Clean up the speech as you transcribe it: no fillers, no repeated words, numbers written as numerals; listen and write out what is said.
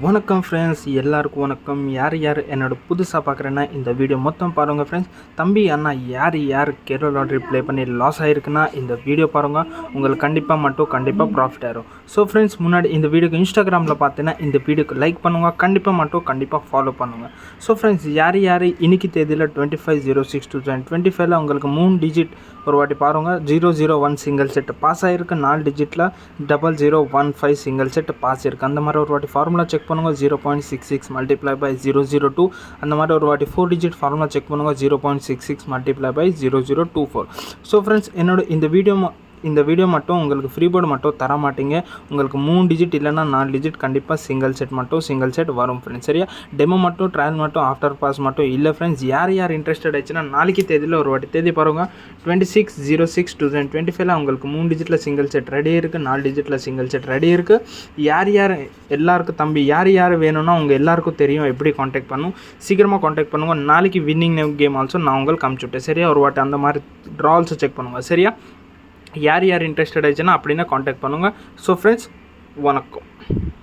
வணக்கம் ஃப்ரெண்ட்ஸ், எல்லாருக்கும் வணக்கம். யார் என்னோட புதுசாக பார்க்குறேன்னா இந்த வீடியோ மொத்தம் பாருங்கள் ஃப்ரெண்ட்ஸ். தம்பி அண்ணா யார் கேரளா லாட்ரி ப்ளே பண்ணி லாஸ் ஆகிருக்குன்னா இந்த வீடியோ பாருங்கள், உங்களுக்கு கண்டிப்பாக ப்ராஃபிட் ஆயிரும். ஸோ ஃப்ரெண்ட்ஸ், முன்னாடி இந்த வீடியோக்கு இன்ஸ்டாகிராமில் பார்த்தீங்கன்னா இந்த வீடியோக்கு லைக் பண்ணுங்கள், கண்டிப்பாக ஃபாலோ பண்ணுங்கள். ஸோ ஃப்ரெண்ட்ஸ், யார் இன்னைக்கு தேதியில் 25/06/2025 உங்களுக்கு 3 டிஜிட் ஒரு வாட்டி பாருங்கள். 001 சிங்கிள் செட் பாஸ் ஆகிருக்கு, 4 டிஜிட்டில் 0015 சிங்கிள் செட் பாஸ் இருக்குது. அந்த மாதிரி ஒரு வாட்டி ஃபார்முலா செக் பண்ணுங்கள். 0.66 மல்டிப்ளை பை 002 அந்த மாதிரி ஒரு வாட்டி 4 டிஜிட் ஃபார்முலா செக் பண்ணுங்கள். 0.66 மல்டிப்ளை பை 0024. ஸோ ஃப்ரெண்ட்ஸ், என்னோட இந்த வீடியோ மட்டும் உங்களுக்கு ஃப்ரீ போர்டு மட்டும் தர மாட்டீங்க. உங்களுக்கு 3 டிஜிட் இல்லைனா 4 டிஜிட் கண்டிப்பாக சிங்கிள் செட் வரும் ஃப்ரெண்ட்ஸ். சரியா? டெமோ மட்டும், ட்ரையல் மட்டும், ஆஃப்டர் பாஸ் மட்டும் இல்லை ஃப்ரெண்ட்ஸ். யார் இன்ட்ரெஸ்டட் ஆச்சுன்னா நாளைக்கு தேதியில் ஒரு வாட்டி தேதி பாருங்கள். 26/06/2025 உங்களுக்கு 3 டிஜிட்டில் சிங்கிள் செட் ரெடி இருக்குது, 4 டிஜிட்டில் சிங்கிள் செட் ரெடி இருக்குது. யார் எல்லாருக்கும் தம்பி யார் வேணும்னா உங்கள் எல்லாருக்கும் தெரியும் எப்படி காண்டாக்ட் பண்ணும். சீக்கிரமாக காண்டாக்ட் பண்ணுங்கள். நாளைக்கு வின்னிங் கேம் ஆல்சோ நான் உங்களுக்கு காமிச்சுட்டேன். சரியா? ஒரு வாட்டி அந்த மாதிரி ட்ரா ஆல்சோ செக் பண்ணுங்கள். சரியா? யார் இன்ட்ரெஸ்டட் ஆச்சுன்னா அப்படின்னா காண்டாக்ட் பண்ணுங்கள். ஸோ ஃப்ரெண்ட்ஸ், வணக்கம்.